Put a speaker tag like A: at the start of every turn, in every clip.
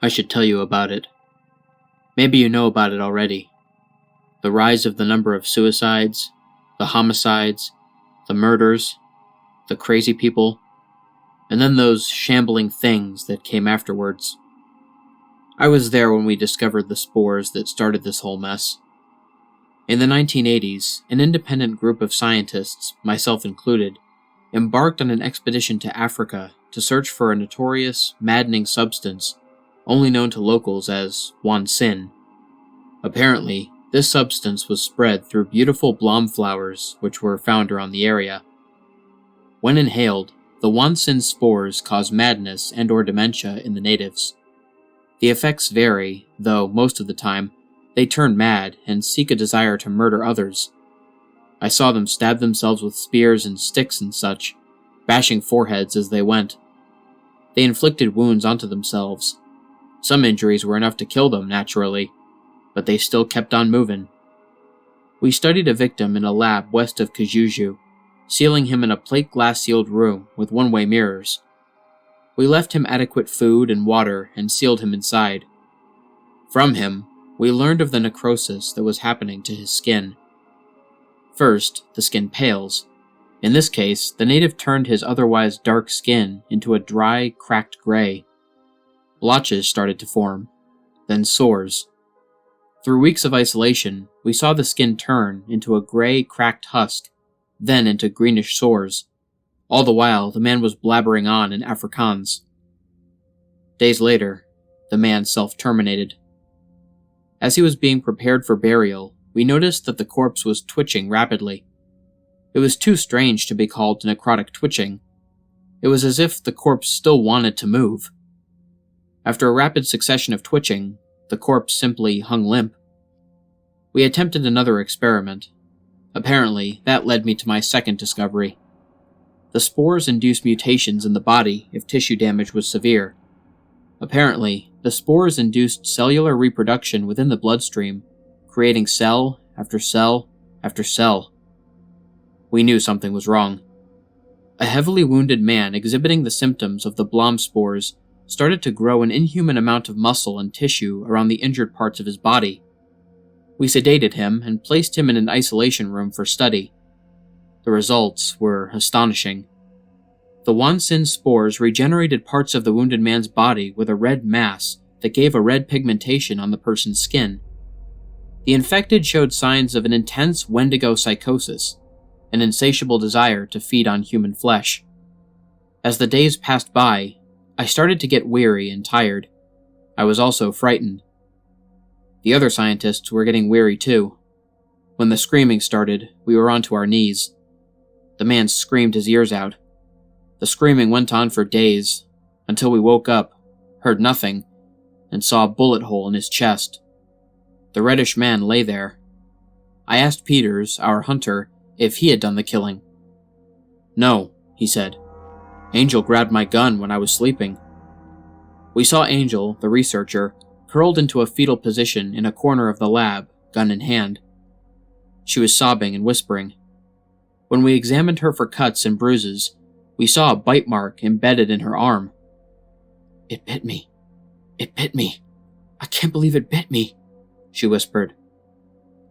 A: I should tell you about it. Maybe you know about it already. The rise of the number of suicides, the homicides, the murders, the crazy people, and then those shambling things that came afterwards. I was there when we discovered the spores that started this whole mess. In the 1980s, an independent group of scientists, myself included, embarked on an expedition to Africa to search for a notorious, maddening substance only known to locals as wansin. Apparently, this substance was spread through beautiful blom flowers which were found around the area. When inhaled, the wansin spores cause madness and/or dementia in the natives. The effects vary, though most of the time, they turn mad and seek a desire to murder others. I saw them stab themselves with spears and sticks and such, bashing foreheads as they went. They inflicted wounds onto themselves. Some injuries were enough to kill them, naturally, but they still kept on moving. We studied a victim in a lab west of Kajuju, sealing him in a plate glass-sealed room with one-way mirrors. We left him adequate food and water and sealed him inside. From him, we learned of the necrosis that was happening to his skin. First, the skin pales. In this case, the native turned his otherwise dark skin into a dry, cracked gray. Blotches started to form, then sores. Through weeks of isolation, we saw the skin turn into a gray, cracked husk, then into greenish sores. All the while, the man was blabbering on in Afrikaans. Days later, the man self-terminated. As he was being prepared for burial, we noticed that the corpse was twitching rapidly. It was too strange to be called necrotic twitching. It was as if the corpse still wanted to move. After a rapid succession of twitching, the corpse simply hung limp. We attempted another experiment. Apparently, that led me to my second discovery. The spores induce mutations in the body if tissue damage was severe. Apparently, the spores induced cellular reproduction within the bloodstream, creating cell after cell after cell. We knew something was wrong. A heavily wounded man exhibiting the symptoms of the blom spores started to grow an inhuman amount of muscle and tissue around the injured parts of his body. We sedated him and placed him in an isolation room for study. The results were astonishing. The wansin spores regenerated parts of the wounded man's body with a red mass that gave a red pigmentation on the person's skin. The infected showed signs of an intense Wendigo psychosis, an insatiable desire to feed on human flesh. As the days passed by, I started to get weary and tired. I was also frightened. The other scientists were getting weary too. When the screaming started, we were onto our knees. The man screamed his ears out. The screaming went on for days, until we woke up, heard nothing, and saw a bullet hole in his chest. The reddish man lay there. I asked Peters, our hunter, if he had done the killing. "No," he said. "Angel grabbed my gun when I was sleeping." We saw Angel, the researcher, curled into a fetal position in a corner of the lab, gun in hand. She was sobbing and whispering. When we examined her for cuts and bruises, we saw a bite mark embedded in her arm. "It bit me. It bit me. I can't believe it bit me," she whispered.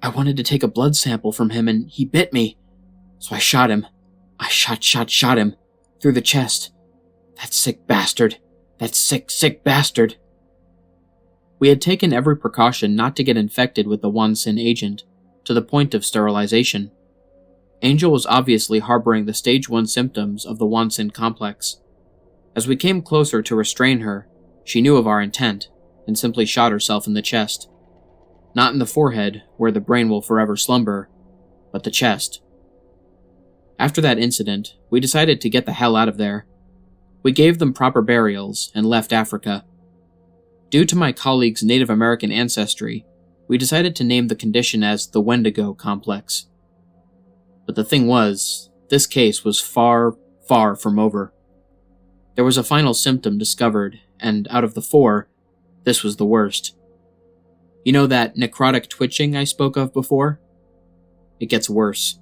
A: "I wanted to take a blood sample from him and he bit me. So I shot him. I shot him. Through the chest. That sick bastard. That sick bastard." We had taken every precaution not to get infected with the wansin agent, to the point of sterilization. Angel was obviously harboring the stage 1 symptoms of the wansin complex. As we came closer to restrain her, she knew of our intent, and simply shot herself in the chest. Not in the forehead, where the brain will forever slumber, but the chest. After that incident, we decided to get the hell out of there. We gave them proper burials and left Africa. Due to my colleague's Native American ancestry, we decided to name the condition as the Wendigo complex. But the thing was, this case was far, far from over. There was a final symptom discovered, and out of the 4, this was the worst. You know that necrotic twitching I spoke of before? It gets worse.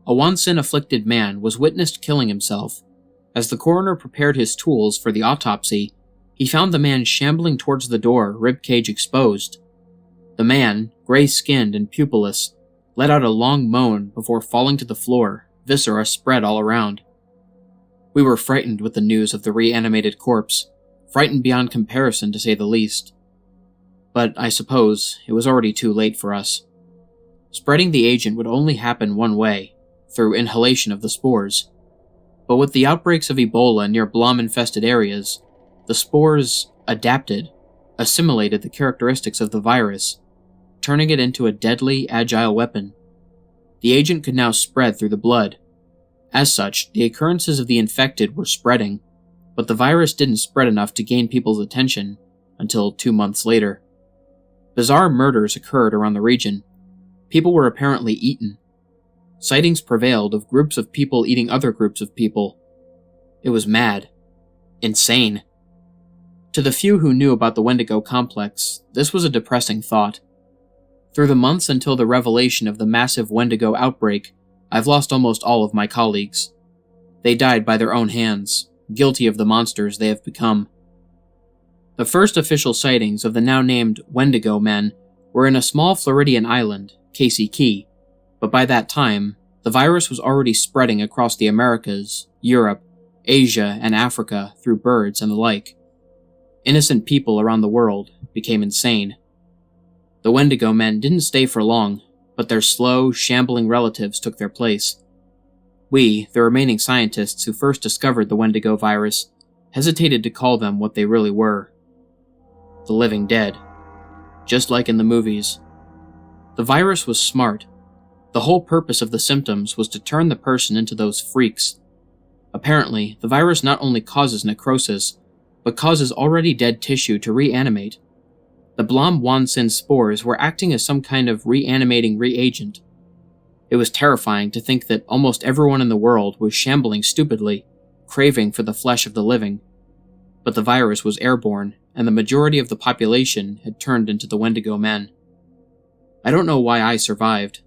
A: A wansin-afflicted man was witnessed killing himself. As the coroner prepared his tools for the autopsy, he found the man shambling towards the door, ribcage exposed. The man, gray-skinned and pupilless, let out a long moan before falling to the floor, viscera spread all around. We were frightened with the news of the reanimated corpse, frightened beyond comparison to say the least. But I suppose it was already too late for us. Spreading the agent would only happen one way, through inhalation of the spores. But with the outbreaks of Ebola near Blom-infested areas, the spores adapted, assimilated the characteristics of the virus, turning it into a deadly, agile weapon. The agent could now spread through the blood. As such, the occurrences of the infected were spreading, but the virus didn't spread enough to gain people's attention until 2 months later. Bizarre murders occurred around the region. People were apparently eaten. Sightings prevailed of groups of people eating other groups of people. It was mad. Insane. To the few who knew about the Wendigo complex, this was a depressing thought. Through the months until the revelation of the massive Wendigo outbreak, I've lost almost all of my colleagues. They died by their own hands, guilty of the monsters they have become. The first official sightings of the now named Wendigo men were in a small Floridian island, Casey Key, but by that time, the virus was already spreading across the Americas, Europe, Asia, and Africa through birds and the like. Innocent people around the world became insane. The Wendigo men didn't stay for long, but their slow, shambling relatives took their place. We, the remaining scientists who first discovered the Wendigo virus, hesitated to call them what they really were. The living dead. Just like in the movies. The virus was smart. The whole purpose of the symptoms was to turn the person into those freaks. Apparently, the virus not only causes necrosis, but causes already dead tissue to reanimate. The Blom-Wansin spores were acting as some kind of reanimating reagent. It was terrifying to think that almost everyone in the world was shambling stupidly, craving for the flesh of the living. But the virus was airborne, and the majority of the population had turned into the Wendigo men. I don't know why I survived.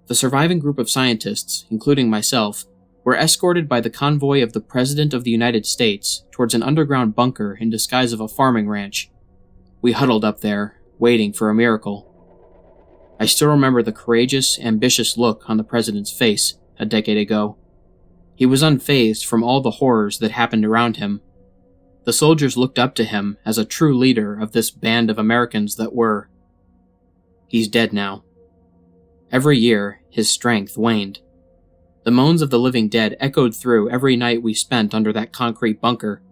A: The surviving group of scientists, including myself, were escorted by the convoy of the President of the United States towards an underground bunker in disguise of a farming ranch. We huddled up there, waiting for a miracle. I still remember the courageous, ambitious look on the President's face a decade ago. He was unfazed from all the horrors that happened around him. The soldiers looked up to him as a true leader of this band of Americans that were. He's dead now. Every year, his strength waned. The moans of the living dead echoed through every night we spent under that concrete bunker.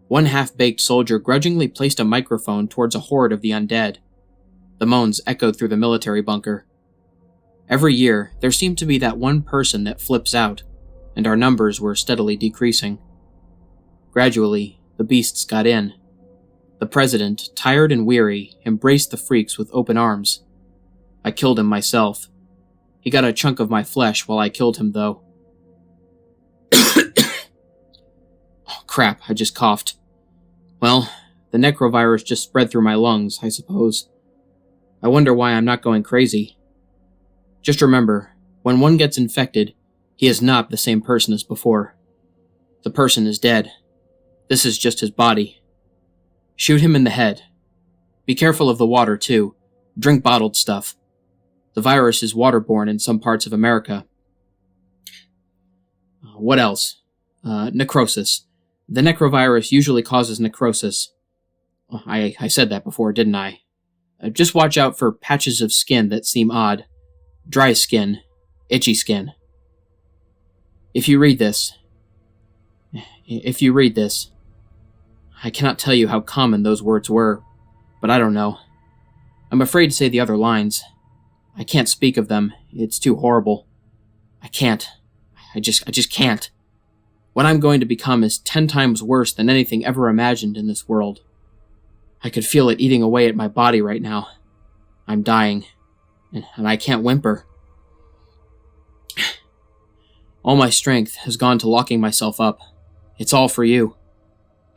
A: One half-baked soldier grudgingly placed a microphone towards a horde of the undead. The moans echoed through the military bunker. Every year, there seemed to be that one person that flips out, and our numbers were steadily decreasing. Gradually, the beasts got in. The President, tired and weary, embraced the freaks with open arms. I killed him myself. He got a chunk of my flesh while I killed him, though. Oh, crap, I just coughed. Well, the necrovirus just spread through my lungs, I suppose. I wonder why I'm not going crazy. Just remember, when one gets infected, he is not the same person as before. The person is dead. This is just his body. Shoot him in the head. Be careful of the water, too. Drink bottled stuff. The virus is waterborne in some parts of America. What else? Necrosis. The necrovirus usually causes necrosis. I said that before, didn't I? Just watch out for patches of skin that seem odd. Dry skin. Itchy skin. If you read this, I cannot tell you how common those words were, but I don't know. I'm afraid to say the other lines. I can't speak of them. It's too horrible. I can't. I just can't. What I'm going to become is 10 times worse than anything ever imagined in this world. I could feel it eating away at my body right now. I'm dying, and I can't whimper. All my strength has gone to locking myself up. It's all for you.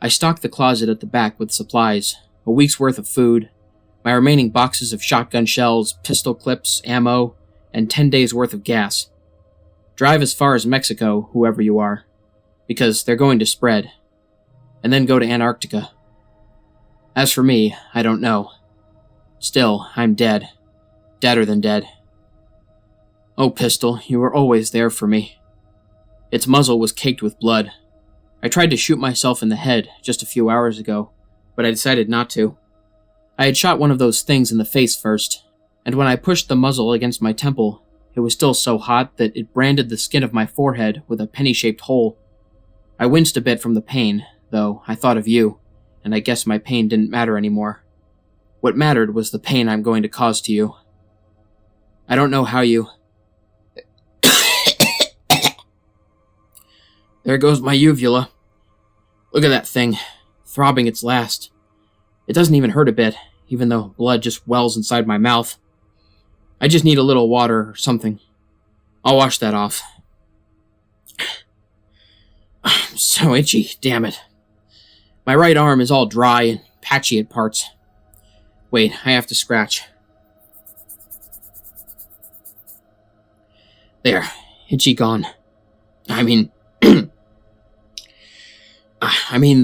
A: I stocked the closet at the back with supplies, a week's worth of food, my remaining boxes of shotgun shells, pistol clips, ammo, and 10 days' worth of gas. Drive as far as Mexico, whoever you are, because they're going to spread. And then go to Antarctica. As for me, I don't know. Still, I'm dead. Deader than dead. Oh, pistol, you were always there for me. Its muzzle was caked with blood. I tried to shoot myself in the head just a few hours ago, but I decided not to. I had shot one of those things in the face first, and when I pushed the muzzle against my temple, it was still so hot that it branded the skin of my forehead with a penny-shaped hole. I winced a bit from the pain, though I thought of you, and I guess my pain didn't matter anymore. What mattered was the pain I'm going to cause to you. I don't know how you... There goes my uvula. Look at that thing, throbbing its last. It doesn't even hurt a bit, even though blood just wells inside my mouth. I just need a little water or something. I'll wash that off. I'm so itchy, damn it. My right arm is all dry and patchy at parts. Wait, I have to scratch. There, itchy gone. I mean,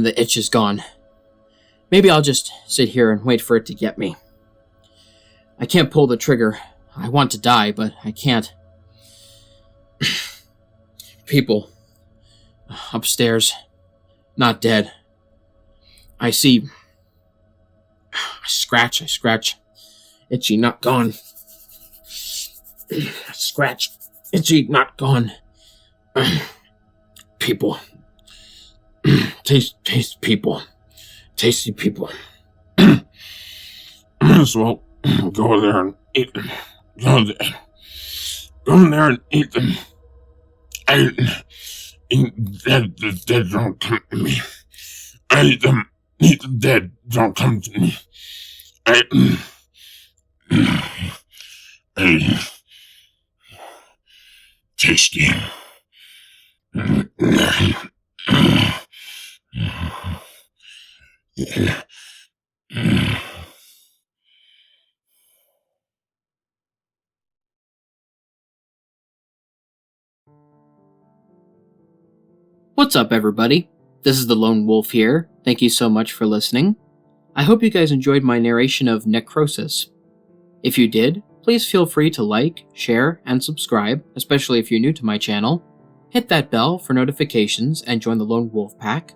A: the itch is gone. Maybe I'll just sit here and wait for it to get me. I can't pull the trigger. I want to die, but I can't. People. Upstairs. Not dead. I see. I scratch. Itchy, not gone. Scratch. Itchy, not gone. People. Taste people. Tasty people.
B: Might as well go there and eat them. Go there and eat them. The dead don't come to me. I eat them. Eat the dead don't come to me. Tasty.
A: What's up, everybody? This is the Lone Wolf here. Thank you so much for listening. I hope you guys enjoyed my narration of Necrosis. If you did, please feel free to like, share, and subscribe, especially if you're new to my channel. Hit that bell for notifications and join the Lone Wolf Pack.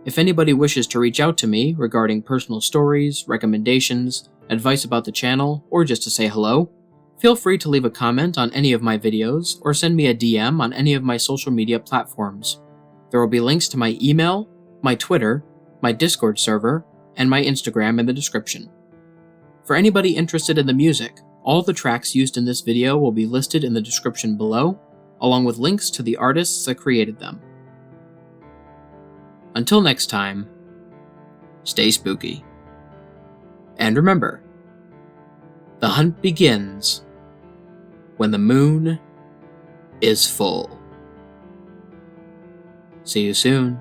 A: If anybody wishes to reach out to me regarding personal stories, recommendations, advice about the channel, or just to say hello, feel free to leave a comment on any of my videos or send me a DM on any of my social media platforms. There will be links to my email, my Twitter, my Discord server, and my Instagram in the description. For anybody interested in the music, all the tracks used in this video will be listed in the description below, along with links to the artists that created them. Until next time, stay spooky. And remember, the hunt begins when the moon is full. See you soon.